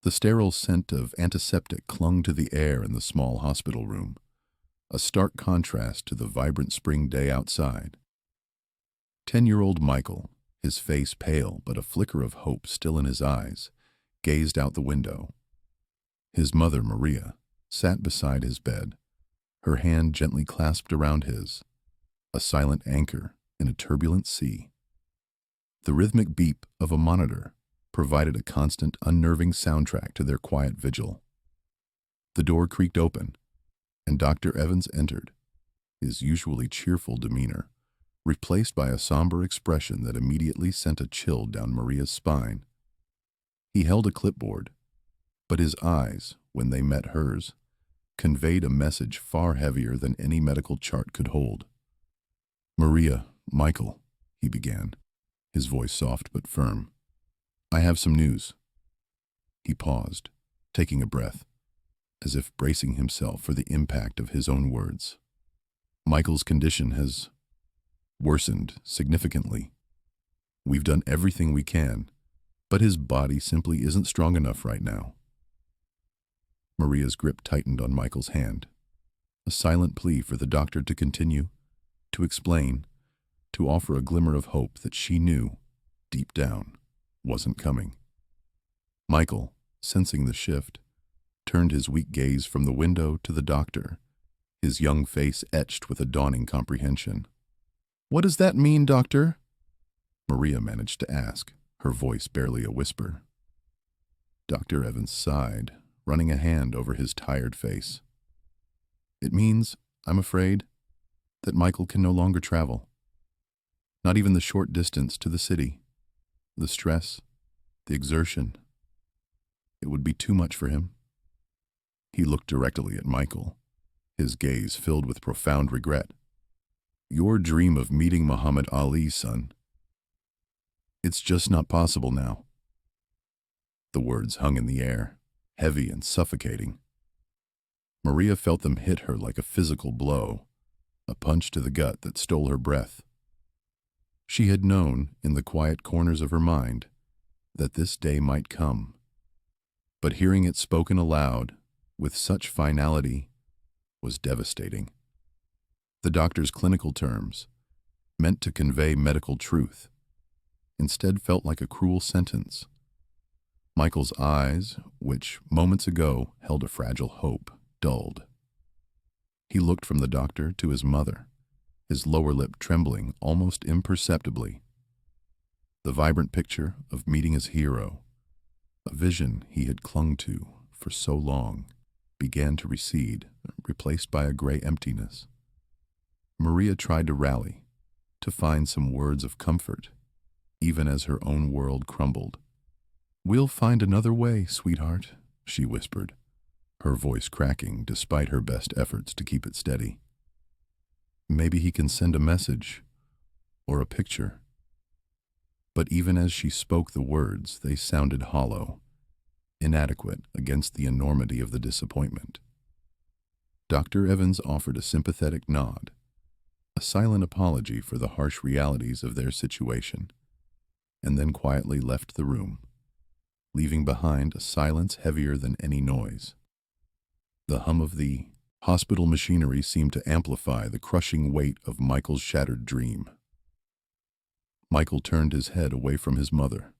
The sterile scent of antiseptic clung to the air in the small hospital room, a stark contrast to the vibrant spring day outside. 10-year-old Michael, his face pale but a flicker of hope still in his eyes, gazed out the window. His mother, Maria, sat beside his bed, her hand gently clasped around his, a silent anchor in a turbulent sea. The rhythmic beep of a monitor provided a constant, unnerving soundtrack to their quiet vigil. The door creaked open, and Dr. Evans entered, his usually cheerful demeanor replaced by a somber expression that immediately sent a chill down Maria's spine. He held a clipboard, but his eyes, when they met hers, conveyed a message far heavier than any medical chart could hold. "Maria, Michael," he began, his voice soft but firm. "I have some news." He paused, taking a breath, as if bracing himself for the impact of his own words. "Michael's condition has worsened significantly. We've done everything we can, but his body simply isn't strong enough right now." Maria's grip tightened on Michael's hand, a silent plea for the doctor to continue, to explain, to offer a glimmer of hope that she knew, deep down, wasn't coming. Michael, sensing the shift, turned his weak gaze from the window to the doctor, his young face etched with a dawning comprehension. "What does that mean, doctor?" Maria managed to ask, her voice barely a whisper. Dr. Evans sighed, running a hand over his tired face. "It means, I'm afraid, that Michael can no longer travel. Not even the short distance to the city. The stress, the exertion. It would be too much for him." He looked directly at Michael, his gaze filled with profound regret. "Your dream of meeting Muhammad Ali, son. It's just not possible now." The words hung in the air, heavy and suffocating. Maria felt them hit her like a physical blow, a punch to the gut that stole her breath. She had known, in the quiet corners of her mind, that this day might come, but hearing it spoken aloud, with such finality, was devastating. The doctor's clinical terms, meant to convey medical truth, instead felt like a cruel sentence. Michael's eyes, which moments ago held a fragile hope, dulled. He looked from the doctor to his mother, his lower lip trembling almost imperceptibly. The vibrant picture of meeting his hero, a vision he had clung to for so long, began to recede, replaced by a gray emptiness. Maria tried to rally, to find some words of comfort, even as her own world crumbled. "We'll find another way, sweetheart," she whispered, her voice cracking despite her best efforts to keep it steady. "Maybe he can send a message, or a picture." But even as she spoke the words, they sounded hollow, inadequate against the enormity of the disappointment. Dr. Evans offered a sympathetic nod, a silent apology for the harsh realities of their situation, and then quietly left the room, leaving behind a silence heavier than any noise. The hum of the hospital machinery seemed to amplify the crushing weight of Michael's shattered dream. Michael turned his head away from his mother,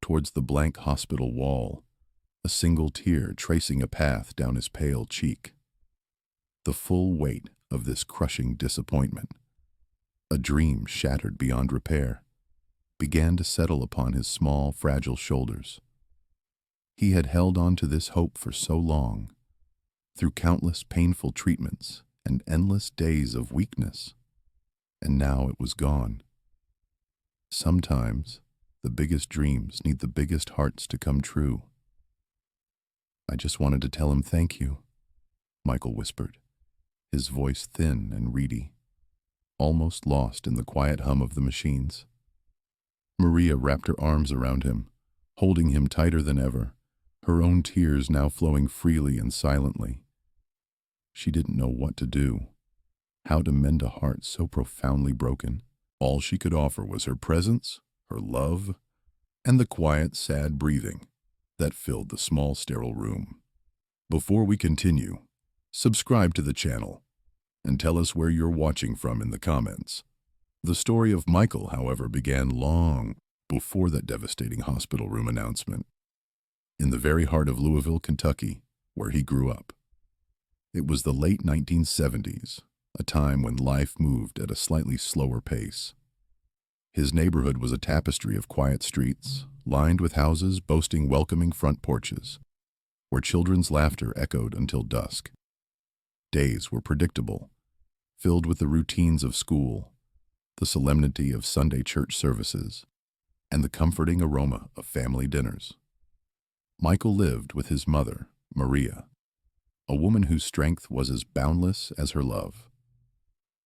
towards the blank hospital wall, a single tear tracing a path down his pale cheek. The full weight of this crushing disappointment, a dream shattered beyond repair, began to settle upon his small, fragile shoulders. He had held on to this hope for so long, through countless painful treatments and endless days of weakness, and now it was gone. Sometimes, the biggest dreams need the biggest hearts to come true. "I just wanted to tell him thank you," Michael whispered, his voice thin and reedy, almost lost in the quiet hum of the machines. Maria wrapped her arms around him, holding him tighter than ever, her own tears now flowing freely and silently. She didn't know what to do, how to mend a heart so profoundly broken. All she could offer was her presence, her love, and the quiet, sad breathing, that filled the small sterile room. Before we continue, subscribe to the channel and tell us where you're watching from in the comments. The story of Michael, however, began long before that devastating hospital room announcement, in the very heart of Louisville, Kentucky, where he grew up. It was the late 1970s, a time when life moved at a slightly slower pace. His neighborhood was a tapestry of quiet streets, lined with houses boasting welcoming front porches, where children's laughter echoed until dusk. Days were predictable, filled with the routines of school, the solemnity of Sunday church services, and the comforting aroma of family dinners. Michael lived with his mother, Maria, a woman whose strength was as boundless as her love.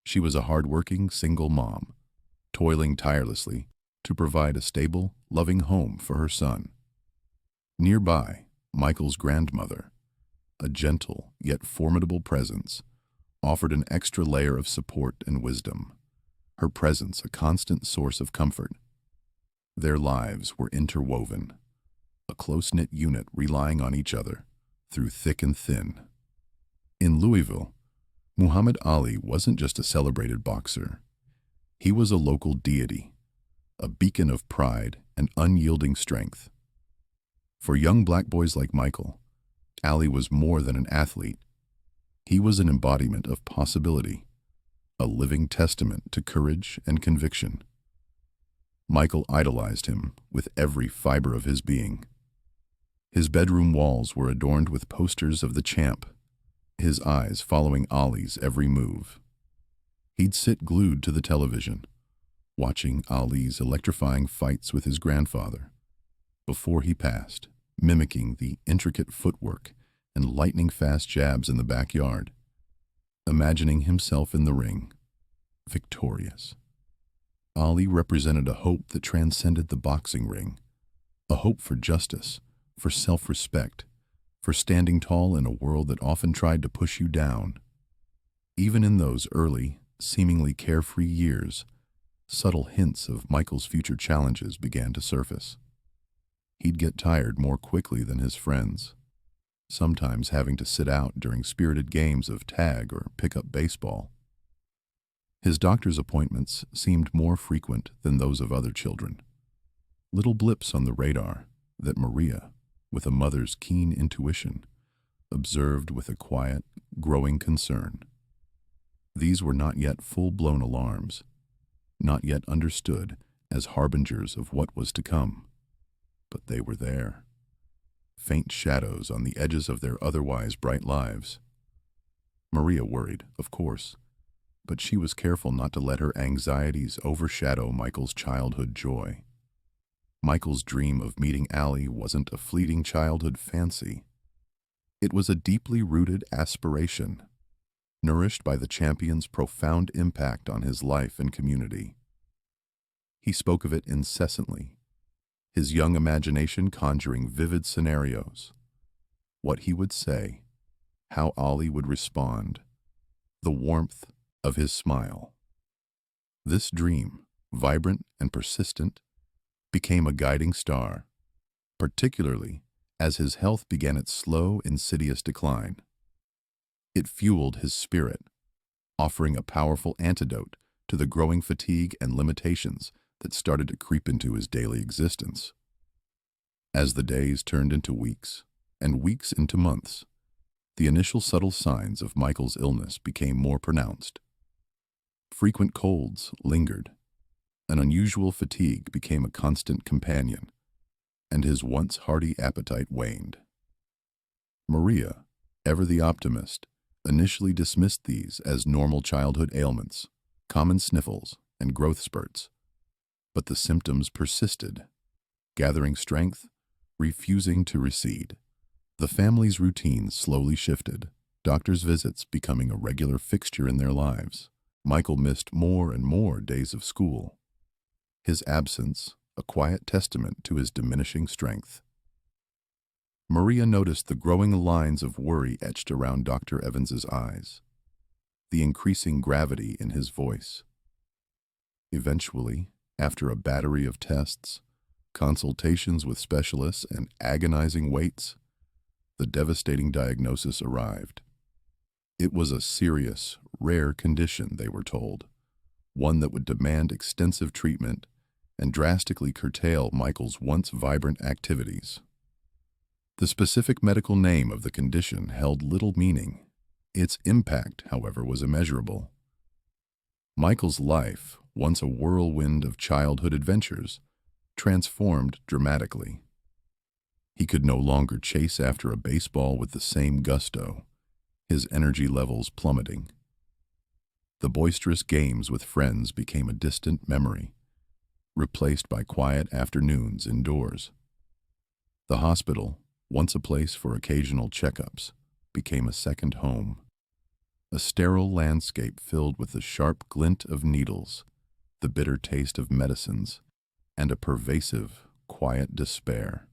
She was a hard-working single mom, toiling tirelessly to provide a stable, loving home for her son. Nearby, Michael's grandmother, a gentle yet formidable presence, offered an extra layer of support and wisdom, her presence a constant source of comfort. Their lives were interwoven, a close-knit unit relying on each other through thick and thin. In Louisville, Muhammad Ali wasn't just a celebrated boxer. He was a local deity, a beacon of pride and unyielding strength. For young black boys like Michael, Ali was more than an athlete. He was an embodiment of possibility, a living testament to courage and conviction. Michael idolized him with every fiber of his being. His bedroom walls were adorned with posters of the champ, his eyes following Ali's every move. He'd sit glued to the television, watching Ali's electrifying fights with his grandfather before he passed, mimicking the intricate footwork and lightning-fast jabs in the backyard, imagining himself in the ring, victorious. Ali represented a hope that transcended the boxing ring, a hope for justice, for self-respect, for standing tall in a world that often tried to push you down. Even in those early, seemingly carefree years, subtle hints of Michael's future challenges began to surface. He'd get tired more quickly than his friends, sometimes having to sit out during spirited games of tag or pick-up baseball. His doctor's appointments seemed more frequent than those of other children, little blips on the radar that Maria, with a mother's keen intuition, observed with a quiet, growing concern. These were not yet full-blown alarms, not yet understood as harbingers of what was to come, but they were there, faint shadows on the edges of their otherwise bright lives. Maria worried, of course, but she was careful not to let her anxieties overshadow Michael's childhood joy. Michael's dream of meeting Ali wasn't a fleeting childhood fancy. It was a deeply rooted aspiration, nourished by the champion's profound impact on his life and community. He spoke of it incessantly, his young imagination conjuring vivid scenarios, what he would say, how Ali would respond, the warmth of his smile. This dream, vibrant and persistent, became a guiding star, particularly as his health began its slow, insidious decline. It fueled his spirit, offering a powerful antidote to the growing fatigue and limitations that started to creep into his daily existence. As the days turned into weeks, and weeks into months, the initial subtle signs of Michael's illness became more pronounced. Frequent colds lingered, an unusual fatigue became a constant companion, and his once hearty appetite waned. Maria, ever the optimist, initially dismissed these as normal childhood ailments, common sniffles, and growth spurts. But the symptoms persisted, gathering strength, refusing to recede. The family's routine slowly shifted, doctors' visits becoming a regular fixture in their lives. Michael missed more and more days of school, his absence a quiet testament to his diminishing strength. Maria noticed the growing lines of worry etched around Dr. Evans's eyes, the increasing gravity in his voice. Eventually, after a battery of tests, consultations with specialists, and agonizing waits, the devastating diagnosis arrived. It was a serious, rare condition, they were told, one that would demand extensive treatment and drastically curtail Michael's once vibrant activities. The specific medical name of the condition held little meaning. Its impact, however, was immeasurable. Michael's life, once a whirlwind of childhood adventures, transformed dramatically. He could no longer chase after a baseball with the same gusto, his energy levels plummeting. The boisterous games with friends became a distant memory, replaced by quiet afternoons indoors. The hospital, once a place for occasional checkups, became a second home. A sterile landscape filled with the sharp glint of needles, the bitter taste of medicines, and a pervasive, quiet despair.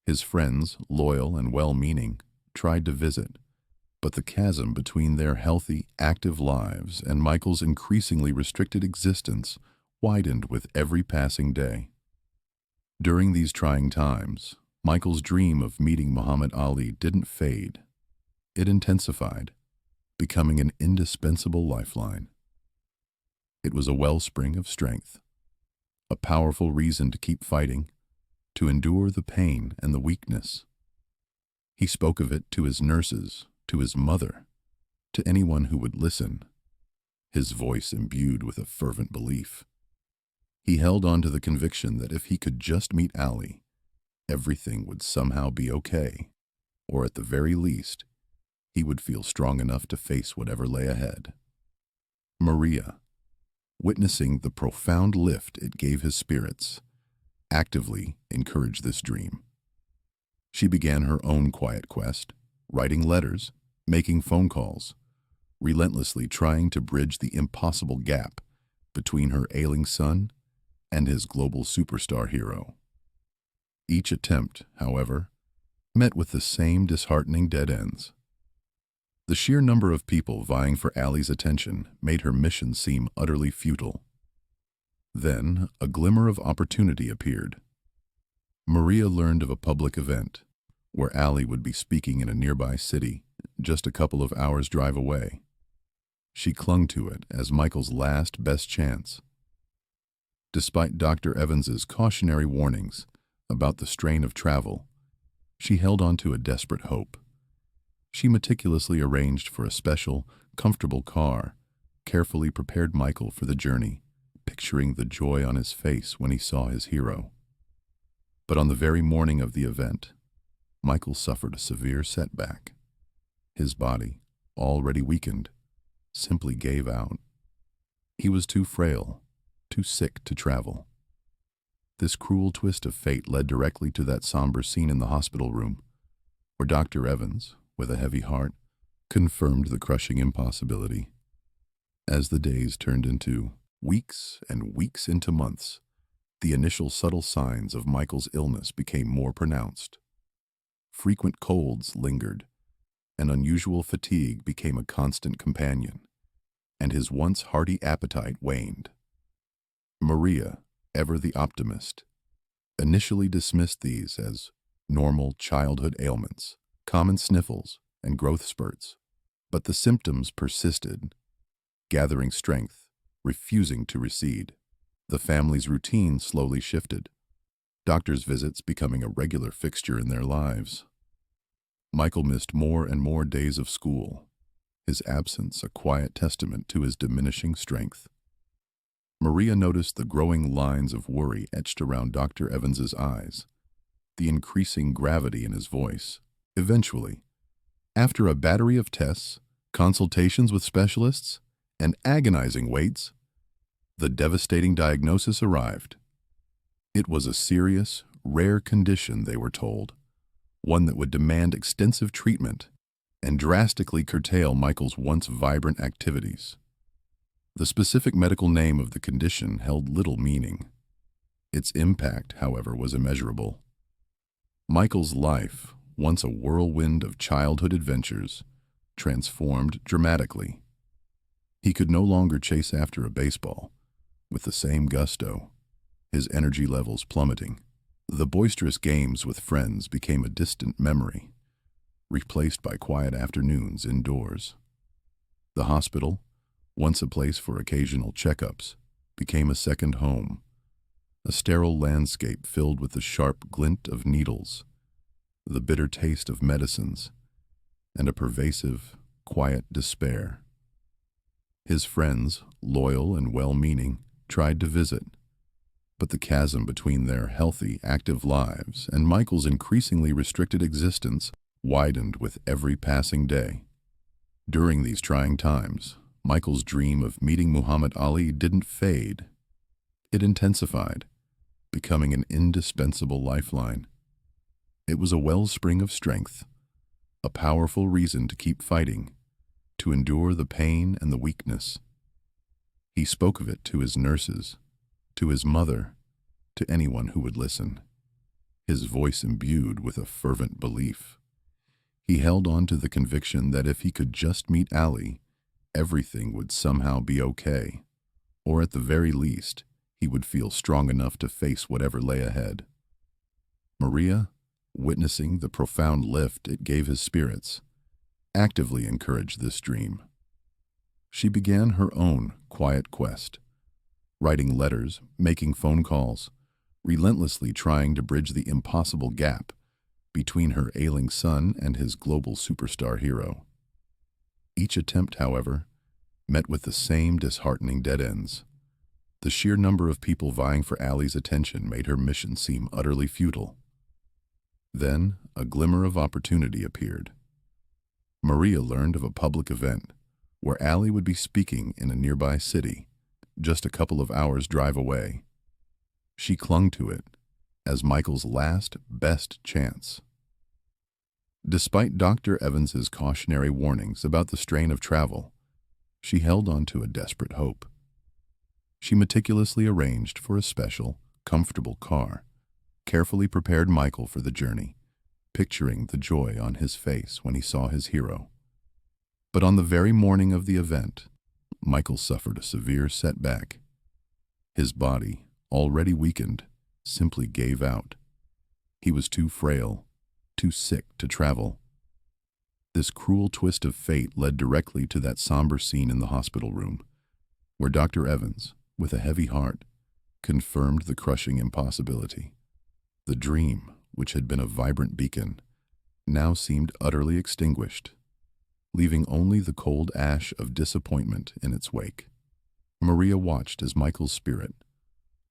His friends, loyal and well-meaning, tried to visit, but the chasm between their healthy, active lives and Michael's increasingly restricted existence widened with every passing day. During these trying times, Michael's dream of meeting Muhammad Ali didn't fade. It intensified, becoming an indispensable lifeline. It was a wellspring of strength, a powerful reason to keep fighting, to endure the pain and the weakness. He spoke of it to his nurses, to his mother, to anyone who would listen, his voice imbued with a fervent belief. He held on to the conviction that if he could just meet Ali, everything would somehow be okay, or at the very least, he would feel strong enough to face whatever lay ahead. Maria, witnessing the profound lift it gave his spirits, actively encouraged this dream. She began her own quiet quest, writing letters, making phone calls, relentlessly trying to bridge the impossible gap between her ailing son and his global superstar hero. Each attempt, however, met with the same disheartening dead ends. The sheer number of people vying for Ali's attention made her mission seem utterly futile. Then, a glimmer of opportunity appeared. Maria learned of a public event where Ali would be speaking in a nearby city, just a couple of hours' drive away. She clung to it as Michael's last best chance. Despite Dr. Evans's cautionary warnings about the strain of travel, she held on to a desperate hope. She meticulously arranged for a special, comfortable car, carefully prepared Michael for the journey, picturing the joy on his face when he saw his hero. But on the very morning of the event, Michael suffered a severe setback. His body, already weakened, simply gave out. He was too frail, too sick to travel. This cruel twist of fate led directly to that somber scene in the hospital room, where Dr. Evans, with a heavy heart, confirmed the crushing impossibility. As the days turned into weeks and weeks into months, the initial subtle signs of Michael's illness became more pronounced. Frequent colds lingered, and unusual fatigue became a constant companion, and his once hearty appetite waned. Maria, ever the optimist, initially dismissed these as normal childhood ailments, common sniffles, and growth spurts, but the symptoms persisted, gathering strength, refusing to recede. The family's routine slowly shifted, doctors' visits becoming a regular fixture in their lives. Michael missed more and more days of school, his absence a quiet testament to his diminishing strength. Maria noticed the growing lines of worry etched around Dr. Evans's eyes, the increasing gravity in his voice. Eventually, after a battery of tests, consultations with specialists, and agonizing waits, the devastating diagnosis arrived. It was a serious, rare condition, they were told, one that would demand extensive treatment and drastically curtail Michael's once vibrant activities. The specific medical name of the condition held little meaning. Its impact, however, was immeasurable. Michael's life, once a whirlwind of childhood adventures, transformed dramatically. He could no longer chase after a baseball with the same gusto, his energy levels plummeting. The boisterous games with friends became a distant memory, replaced by quiet afternoons indoors. The hospital, once a place for occasional checkups, became a second home, a sterile landscape filled with the sharp glint of needles, the bitter taste of medicines, and a pervasive, quiet despair. His friends, loyal and well-meaning, tried to visit, but the chasm between their healthy, active lives and Michael's increasingly restricted existence widened with every passing day. During these trying times, Michael's dream of meeting Muhammad Ali didn't fade. It intensified, becoming an indispensable lifeline. It was a wellspring of strength, a powerful reason to keep fighting, to endure the pain and the weakness. He spoke of it to his nurses, to his mother, to anyone who would listen, his voice imbued with a fervent belief. He held on to the conviction that if he could just meet Ali, everything would somehow be okay, or at the very least, he would feel strong enough to face whatever lay ahead. Maria, witnessing the profound lift it gave his spirits, actively encouraged this dream. She began her own quiet quest, writing letters, making phone calls, relentlessly trying to bridge the impossible gap between her ailing son and his global superstar hero. Each attempt, however, met with the same disheartening dead ends. The sheer number of people vying for Ali's attention made her mission seem utterly futile. Then, a glimmer of opportunity appeared. Maria learned of a public event where Ali would be speaking in a nearby city, just a couple of hours' drive away. She clung to it as Michael's last, best chance. Despite Dr. Evans's cautionary warnings about the strain of travel, she held on to a desperate hope. She meticulously arranged for a special, comfortable car, carefully prepared Michael for the journey, picturing the joy on his face when he saw his hero. But on the very morning of the event, Michael suffered a severe setback. His body, already weakened, simply gave out. He was too frail, too sick to travel. This cruel twist of fate led directly to that somber scene in the hospital room, where Dr. Evans, with a heavy heart, confirmed the crushing impossibility. The dream, which had been a vibrant beacon, now seemed utterly extinguished, leaving only the cold ash of disappointment in its wake. Maria watched as Michael's spirit,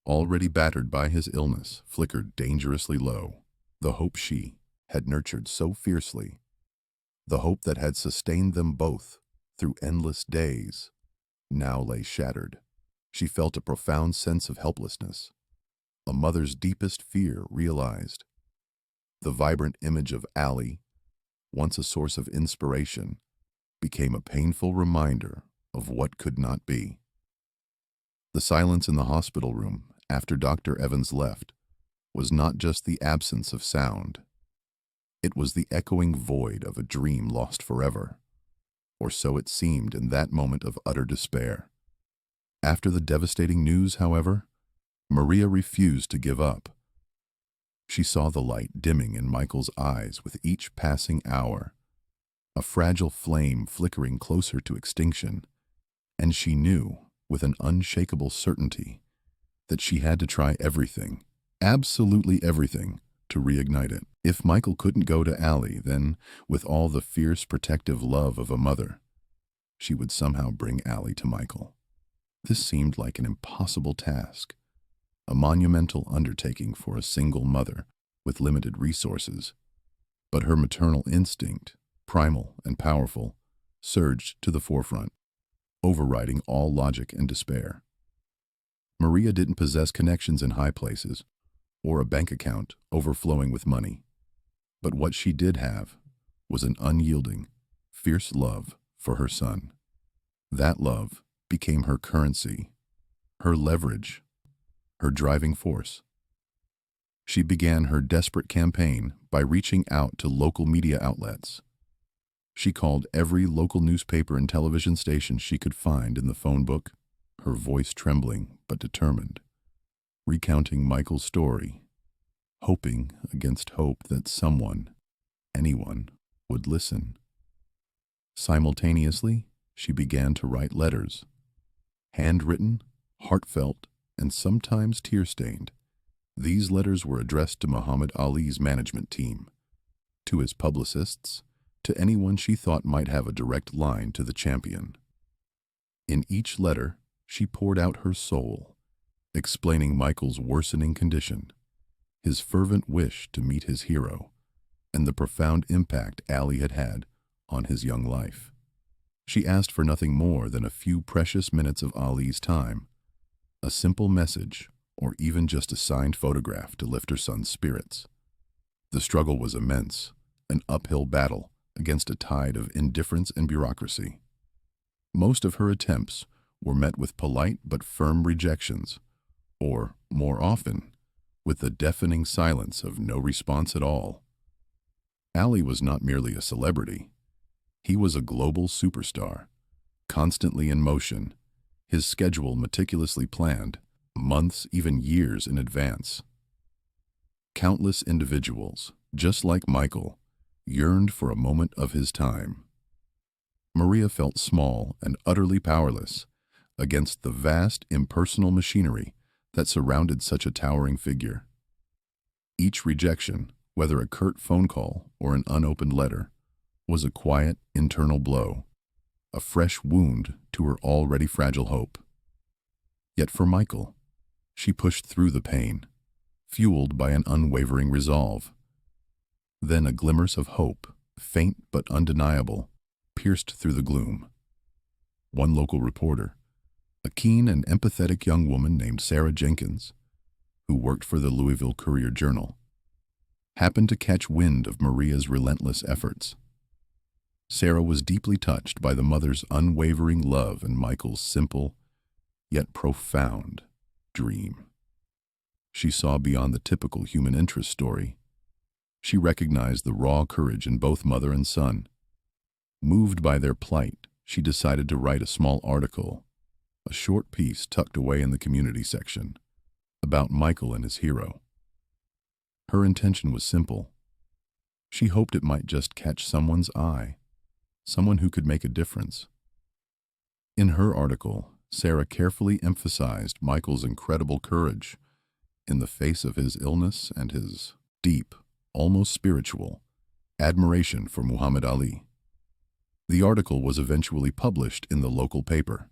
already battered by his illness, flickered dangerously low. The hope she had nurtured so fiercely, the hope that had sustained them both through endless days, now lay shattered. She felt a profound sense of helplessness, a mother's deepest fear realized. The vibrant image of Ali, once a source of inspiration, became a painful reminder of what could not be. The silence in the hospital room after Dr. Evans left was not just the absence of sound. It was the echoing void of a dream lost forever, or so it seemed in that moment of utter despair. After the devastating news, however, Maria refused to give up. She saw the light dimming in Michael's eyes with each passing hour, a fragile flame flickering closer to extinction, and she knew, with an unshakable certainty, that she had to try everything, absolutely everything, to reignite it. If Michael couldn't go to Ali, then, with all the fierce protective love of a mother, she would somehow bring Ali to Michael. This seemed like an impossible task, a monumental undertaking for a single mother with limited resources. But her maternal instinct, primal and powerful, surged to the forefront, overriding all logic and despair. Maria didn't possess connections in high places, or a bank account overflowing with money. But what she did have was an unyielding, fierce love for her son. That love became her currency, her leverage, her driving force. She began her desperate campaign by reaching out to local media outlets. She called every local newspaper and television station she could find in the phone book, her voice trembling but determined. recounting Michael's story, hoping against hope that someone, anyone, would listen. Simultaneously, she began to write letters, handwritten, heartfelt, and sometimes tear-stained. These letters were addressed to Muhammad Ali's management team, to his publicists, to anyone she thought might have a direct line to the champion. In each letter, she poured out her soul, explaining Michael's worsening condition, his fervent wish to meet his hero, and the profound impact Ali had had on his young life. She asked for nothing more than a few precious minutes of Ali's time, a simple message, or even just a signed photograph to lift her son's spirits. The struggle was immense, an uphill battle against a tide of indifference and bureaucracy. Most of her attempts were met with polite but firm rejections, or, more often, with the deafening silence of no response at all. Ali was not merely a celebrity. He was a global superstar, constantly in motion, his schedule meticulously planned, months, even years in advance. Countless individuals, just like Michael, yearned for a moment of his time. Maria felt small and utterly powerless against the vast, impersonal machinery that surrounded such a towering figure. Each rejection, whether a curt phone call or an unopened letter, was a quiet, internal blow, a fresh wound to her already fragile hope. Yet for Michael, she pushed through the pain, fueled by an unwavering resolve. Then a glimmer of hope, faint but undeniable, pierced through the gloom. One local reporter, a keen and empathetic young woman named Sarah Jenkins, who worked for the Louisville Courier-Journal, happened to catch wind of Maria's relentless efforts. Sarah was deeply touched by the mother's unwavering love and Michael's simple, yet profound, dream. She saw beyond the typical human interest story. She recognized the raw courage in both mother and son. Moved by their plight, she decided to write a small article, a short piece tucked away in the community section, about Michael and his hero. Her intention was simple. She hoped it might just catch someone's eye, someone who could make a difference. In her article, Sarah carefully emphasized Michael's incredible courage in the face of his illness and his deep, almost spiritual, admiration for Muhammad Ali. The article was eventually published in the local paper.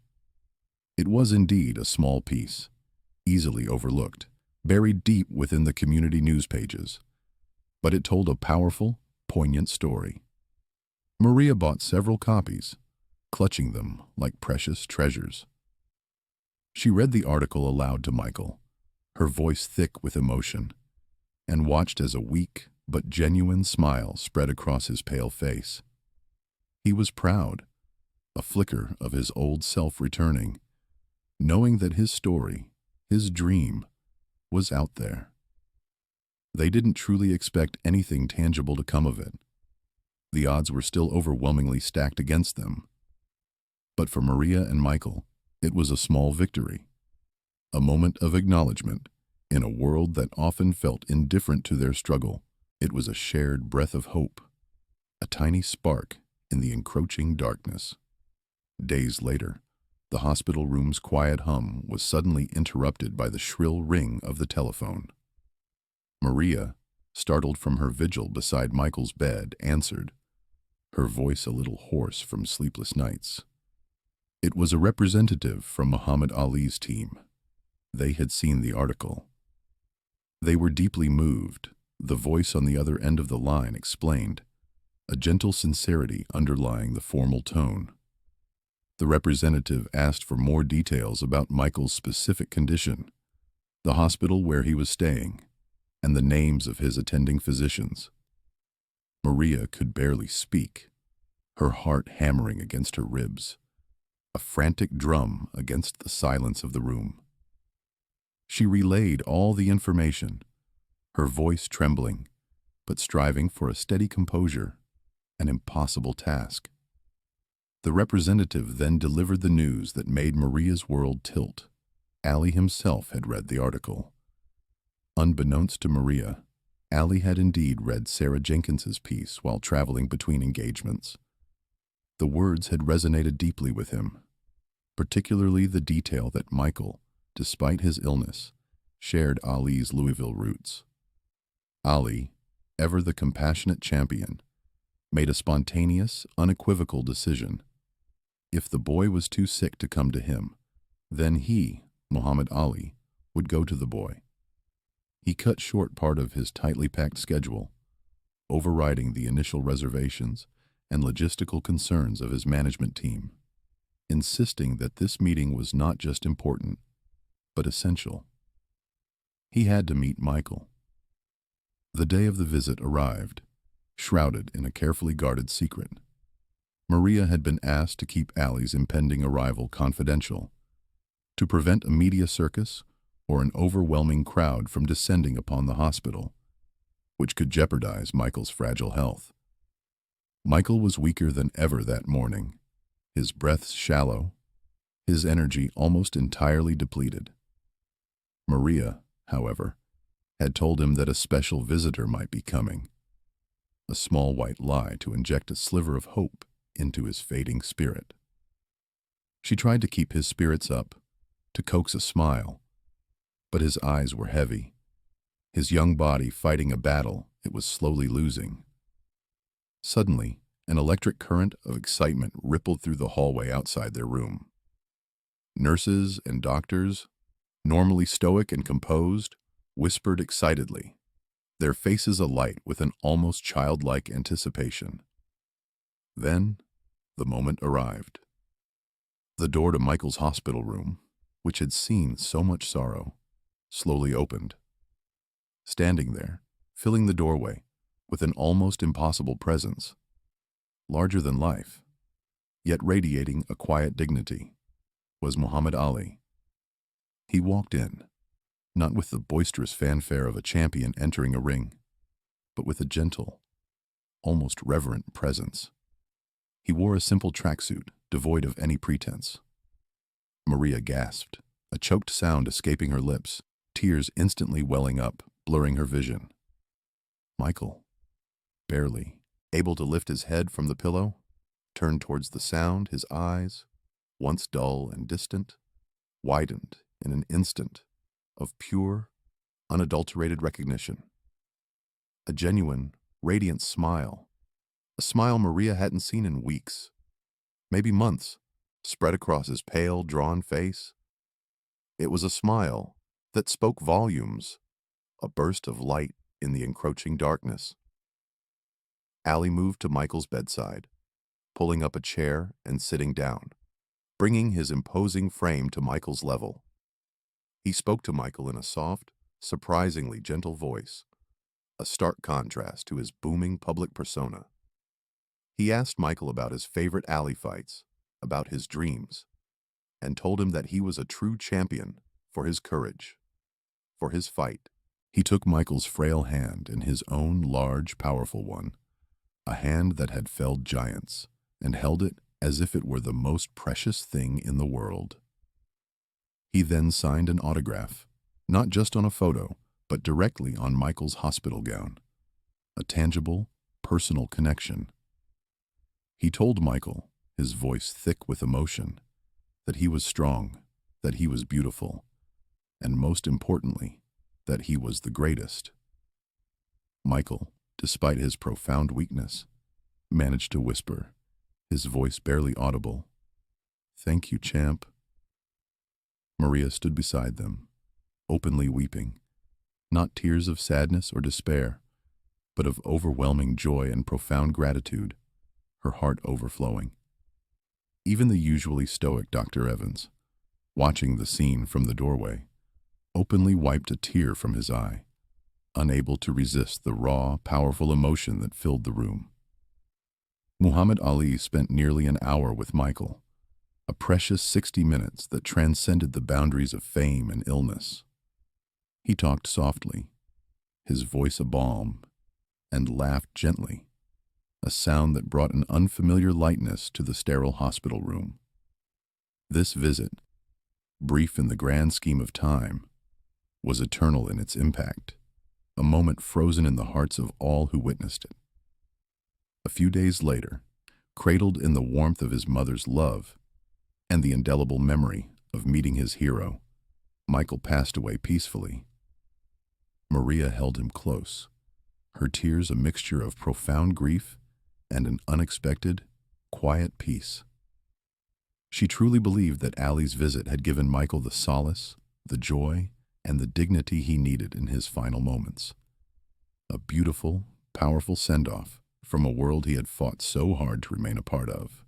It was indeed a small piece, easily overlooked, buried deep within the community news pages, but it told a powerful, poignant story. Maria bought several copies, clutching them like precious treasures. She read the article aloud to Michael, her voice thick with emotion, and watched as a weak but genuine smile spread across his pale face. He was proud, a flicker of his old self returning, knowing that his story, his dream, was out there. They didn't truly expect anything tangible to come of it. The odds were still overwhelmingly stacked against them. But for Maria and Michael, it was a small victory, a moment of acknowledgement in a world that often felt indifferent to their struggle. It was a shared breath of hope, a tiny spark in the encroaching darkness. Days later, the hospital room's quiet hum was suddenly interrupted by the shrill ring of the telephone. Maria, startled from her vigil beside Michael's bed, answered, her voice a little hoarse from sleepless nights. It was a representative from Muhammad Ali's team. They had seen the article. They were deeply moved. The voice on the other end of the line explained, a gentle sincerity underlying the formal tone. The representative asked for more details about Michael's specific condition, the hospital where he was staying, and the names of his attending physicians. Maria could barely speak, her heart hammering against her ribs, a frantic drum against the silence of the room. She relayed all the information, her voice trembling, but striving for a steady composure, an impossible task. The representative then delivered the news that made Maria's world tilt. Ali himself had read the article, Unbeknownst to Maria, Ali had indeed read Sarah Jenkins's piece while traveling between engagements. The words had resonated deeply with him, particularly the detail that Michael, despite his illness, shared Ali's Louisville roots. Ali, ever the compassionate champion, made a spontaneous, unequivocal decision. If the boy was too sick to come to him, then he, Muhammad Ali, would go to the boy. He cut short part of his tightly packed schedule, overriding the initial reservations and logistical concerns of his management team, insisting that this meeting was not just important, but essential. He had to meet Michael. The day of the visit arrived, shrouded in a carefully guarded secret. Maria had been asked to keep Ali's impending arrival confidential, to prevent a media circus or an overwhelming crowd from descending upon the hospital, which could jeopardize Michael's fragile health. Michael was weaker than ever that morning, his breaths shallow, his energy almost entirely depleted. Maria, however, had told him that a special visitor might be coming, a small white lie to inject a sliver of hope into his fading spirit. She tried to keep his spirits up, to coax a smile, but his eyes were heavy, his young body fighting a battle it was slowly losing. Suddenly, an electric current of excitement rippled through the hallway outside their room. Nurses and doctors, normally stoic and composed, whispered excitedly, their faces alight with an almost childlike anticipation. Then, the moment arrived. The door to Michael's hospital room, which had seen so much sorrow, slowly opened. Standing there, filling the doorway with an almost impossible presence, larger than life, yet radiating a quiet dignity, was Muhammad Ali. He walked in, not with the boisterous fanfare of a champion entering a ring, but with a gentle, almost reverent presence. He wore a simple tracksuit, devoid of any pretense. Maria gasped, a choked sound escaping her lips, tears instantly welling up, blurring her vision. Michael, barely able to lift his head from the pillow, turned towards the sound. His eyes, once dull and distant, widened in an instant of pure, unadulterated recognition. A genuine, radiant smile, a smile Maria hadn't seen in weeks, maybe months, spread across his pale, drawn face. It was a smile that spoke volumes, a burst of light in the encroaching darkness. Ali moved to Michael's bedside, pulling up a chair and sitting down, bringing his imposing frame to Michael's level. He spoke to Michael in a soft, surprisingly gentle voice, a stark contrast to his booming public persona. He asked Michael about his favorite Ali fights, about his dreams, and told him that he was a true champion for his courage, for his fight. He took Michael's frail hand in his own large, powerful one, a hand that had felled giants, and held it as if it were the most precious thing in the world. He then signed an autograph, not just on a photo, but directly on Michael's hospital gown, a tangible, personal connection. He told Michael, his voice thick with emotion, that he was strong, that he was beautiful, and most importantly, that he was the greatest. Michael, despite his profound weakness, managed to whisper, his voice barely audible, "Thank you, champ." Maria stood beside them, openly weeping, not tears of sadness or despair, but of overwhelming joy and profound gratitude, her heart overflowing. Even the usually stoic Dr. Evans, watching the scene from the doorway, openly wiped a tear from his eye, unable to resist the raw, powerful emotion that filled the room. Muhammad Ali spent nearly an hour with Michael, a precious 60 minutes that transcended the boundaries of fame and illness. He talked softly, his voice a balm, and laughed gently, a sound that brought an unfamiliar lightness to the sterile hospital room. This visit, brief in the grand scheme of time, was eternal in its impact, a moment frozen in the hearts of all who witnessed it. A few days later, cradled in the warmth of his mother's love and the indelible memory of meeting his hero, Michael passed away peacefully. Maria held him close, her tears a mixture of profound grief and an unexpected, quiet peace. She truly believed that Ali's visit had given Michael the solace, the joy, and the dignity he needed in his final moments. A beautiful, powerful send-off from a world he had fought so hard to remain a part of.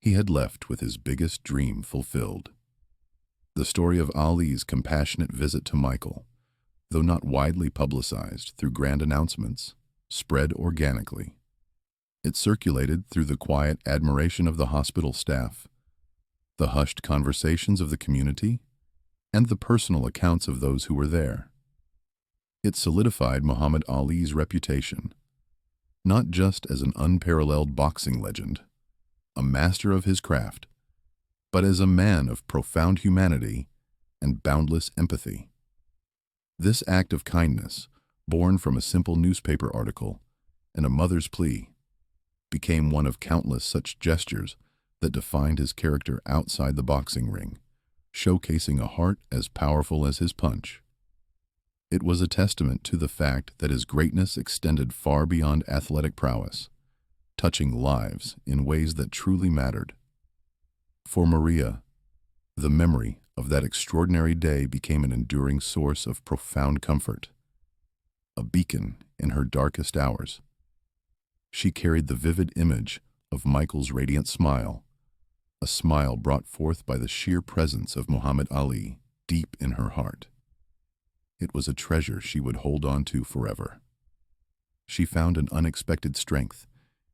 He had left with his biggest dream fulfilled. The story of Ali's compassionate visit to Michael, though not widely publicized through grand announcements, spread organically. It circulated through the quiet admiration of the hospital staff, the hushed conversations of the community, and the personal accounts of those who were there. It solidified Muhammad Ali's reputation, not just as an unparalleled boxing legend, a master of his craft, but as a man of profound humanity and boundless empathy. This act of kindness, born from a simple newspaper article and a mother's plea, became one of countless such gestures that defined his character outside the boxing ring, showcasing a heart as powerful as his punch. It was a testament to the fact that his greatness extended far beyond athletic prowess, touching lives in ways that truly mattered. For Maria, the memory of that extraordinary day became an enduring source of profound comfort, a beacon in her darkest hours. She carried the vivid image of Michael's radiant smile, a smile brought forth by the sheer presence of Muhammad Ali deep in her heart. It was a treasure she would hold on to forever. She found an unexpected strength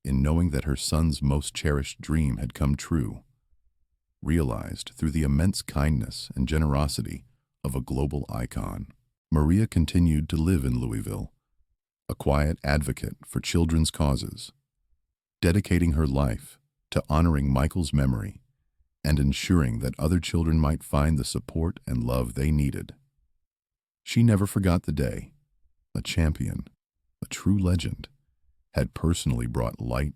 in knowing that her son's most cherished dream had come true, realized through the immense kindness and generosity of a global icon. Maria continued to live in Louisville, a quiet advocate for children's causes, dedicating her life to honoring Michael's memory and ensuring that other children might find the support and love they needed. She never forgot the day a champion, a true legend, had personally brought light,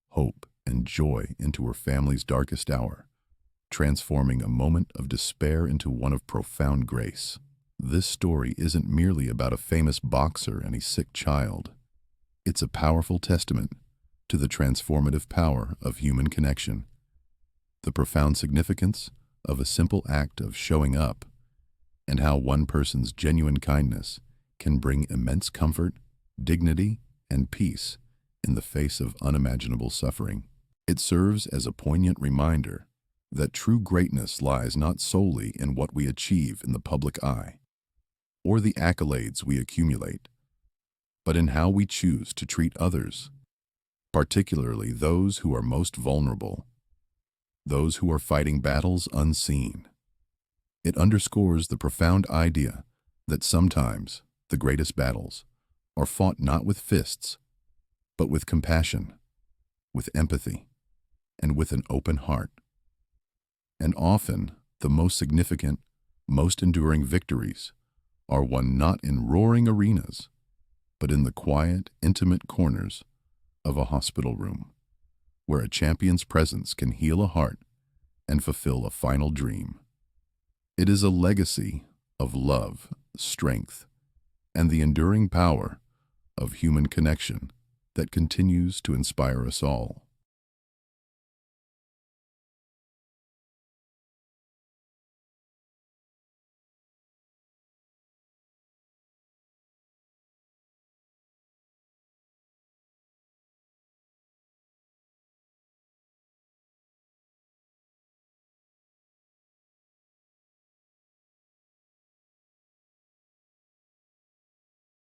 hope, and joy into her family's darkest hour, transforming a moment of despair into one of profound grace. This story isn't merely about a famous boxer and a sick child. It's a powerful testament to the transformative power of human connection, the profound significance of a simple act of showing up, and how one person's genuine kindness can bring immense comfort, dignity, and peace in the face of unimaginable suffering. It serves as a poignant reminder that true greatness lies not solely in what we achieve in the public eye, or the accolades we accumulate, but in how we choose to treat others, particularly those who are most vulnerable, those who are fighting battles unseen. It underscores the profound idea that sometimes the greatest battles are fought not with fists, but with compassion, with empathy, and with an open heart. And often, the most significant, most enduring victories are won not in roaring arenas, but in the quiet, intimate corners of a hospital room, where a champion's presence can heal a heart and fulfill a final dream. It is a legacy of love, strength, and the enduring power of human connection that continues to inspire us all.